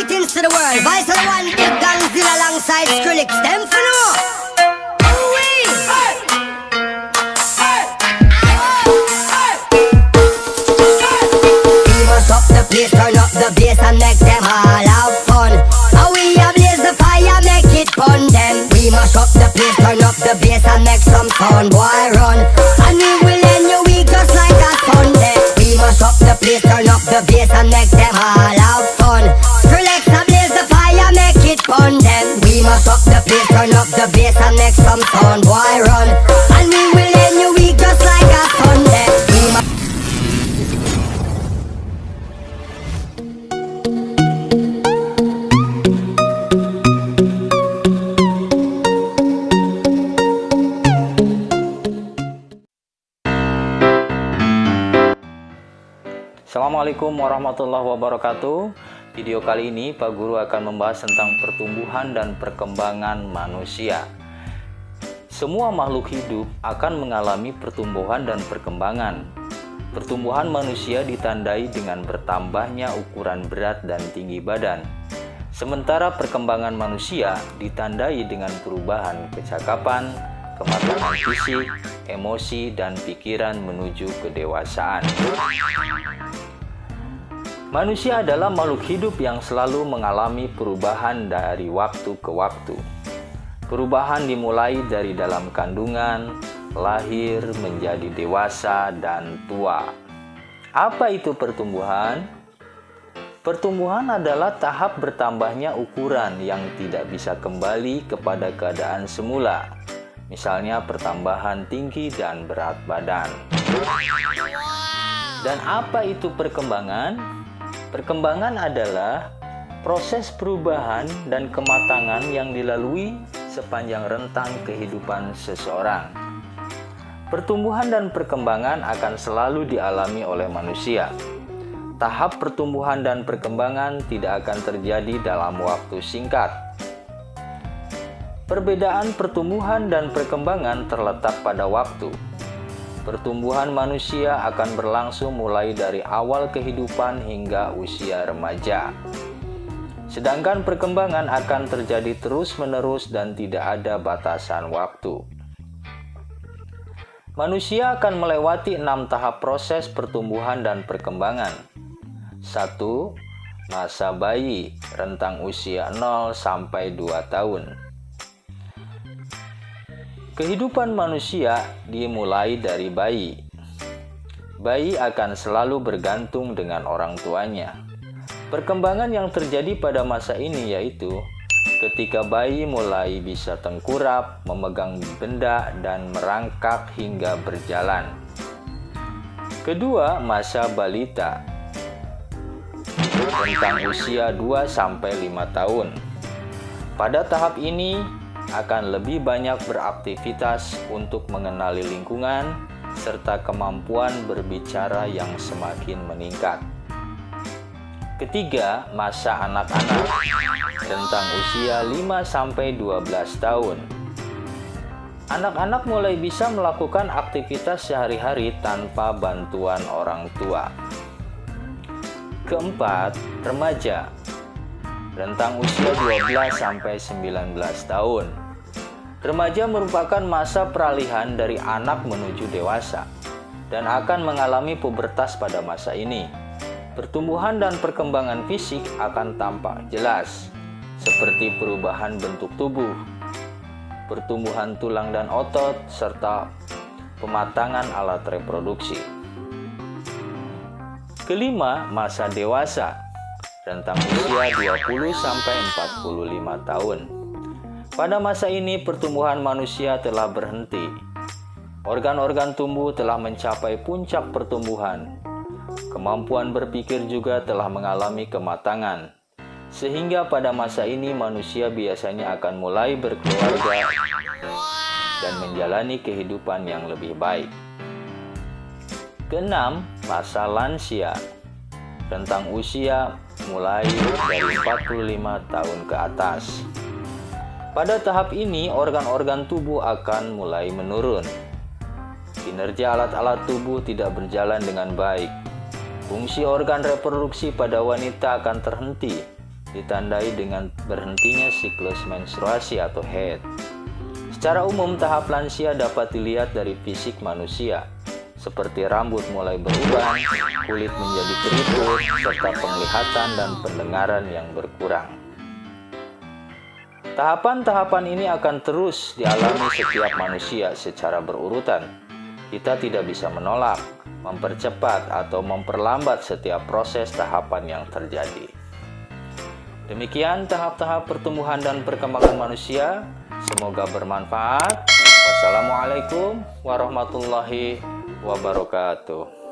Greetings to the world. Vice of the one big Godzilla alongside Skrillex. Them for no. Ooh-wee. We must up the place, turn up the bass and make them all have fun. How we ablaze the fire, make it fun them. We must up the place, turn up the bass and make some sound, boy run. And we will end your week just like a Sunday. We must up the place, turn up the bass and make them all have fun. Skrillex ablaze the fire, make it fun them. We must up the place, turn up the bass and make some sound, boy run. And we will end your week just like a Sunday. We must Assalamualaikum warahmatullahi wabarakatuh. Video kali ini Pak Guru akan membahas tentang pertumbuhan dan perkembangan manusia. Semua makhluk hidup akan mengalami pertumbuhan dan perkembangan. Pertumbuhan manusia ditandai dengan bertambahnya ukuran berat dan tinggi badan. Sementara perkembangan manusia ditandai dengan perubahan kecakapan, kematangan fisik, emosi, dan pikiran menuju kedewasaan. Manusia adalah makhluk hidup yang selalu mengalami perubahan dari waktu ke waktu. Perubahan dimulai dari dalam kandungan, lahir, menjadi dewasa, dan tua. Apa itu pertumbuhan? Pertumbuhan adalah tahap bertambahnya ukuran yang tidak bisa kembali kepada keadaan semula. Misalnya pertambahan tinggi dan berat badan. Dan apa itu perkembangan? Perkembangan adalah proses perubahan dan kematangan yang dilalui sepanjang rentang kehidupan seseorang. Pertumbuhan dan perkembangan akan selalu dialami oleh manusia. Tahap pertumbuhan dan perkembangan tidak akan terjadi dalam waktu singkat. Perbedaan pertumbuhan dan perkembangan terletak pada waktu. Pertumbuhan manusia akan berlangsung mulai dari awal kehidupan hingga usia remaja. Sedangkan perkembangan akan terjadi terus-menerus dan tidak ada batasan waktu. Manusia akan melewati 6 tahap proses pertumbuhan dan perkembangan. 1. Masa bayi, rentang usia 0 sampai 2 tahun. Kehidupan manusia dimulai dari bayi. Bayi akan selalu bergantung dengan orang tuanya. Perkembangan yang terjadi pada masa ini yaitu ketika bayi mulai bisa tengkurap, memegang benda, dan merangkak hingga berjalan. Kedua, masa balita. Rentang usia 2-5 tahun. Pada tahap ini akan lebih banyak beraktivitas untuk mengenali lingkungan serta kemampuan berbicara yang semakin meningkat. Ketiga, masa anak-anak, rentang usia 5-12 tahun. Anak-anak mulai bisa melakukan aktivitas sehari-hari tanpa bantuan orang tua. Keempat, remaja, rentang usia 12-19 tahun. Remaja merupakan masa peralihan dari anak menuju dewasa dan akan mengalami pubertas pada masa ini. Pertumbuhan dan perkembangan fisik akan tampak jelas, seperti perubahan bentuk tubuh, pertumbuhan tulang dan otot, serta pematangan alat reproduksi. Kelima, masa dewasa, rentang usia 20-45 tahun. Pada masa ini pertumbuhan manusia telah berhenti. Organ-organ tubuh telah mencapai puncak pertumbuhan. Kemampuan berpikir juga telah mengalami kematangan. Sehingga pada masa ini manusia biasanya akan mulai berkeluarga dan menjalani kehidupan yang lebih baik. Keenam, masa lansia. Rentang usia mulai dari 45 tahun ke atas. Pada tahap ini, organ-organ tubuh akan mulai menurun. Kinerja alat-alat tubuh tidak berjalan dengan baik. Fungsi organ reproduksi pada wanita akan terhenti. ditandai dengan berhentinya siklus menstruasi atau haid. Secara umum, tahap lansia dapat dilihat dari fisik manusia, seperti rambut mulai beruban, kulit menjadi keriput, serta penglihatan dan pendengaran yang berkurang. Tahapan-tahapan ini akan terus dialami setiap manusia secara berurutan. Kita tidak bisa menolak, mempercepat, atau memperlambat setiap proses tahapan yang terjadi. Demikian tahap-tahap pertumbuhan dan perkembangan manusia. Semoga bermanfaat. Wassalamualaikum warahmatullahi wabarakatuh.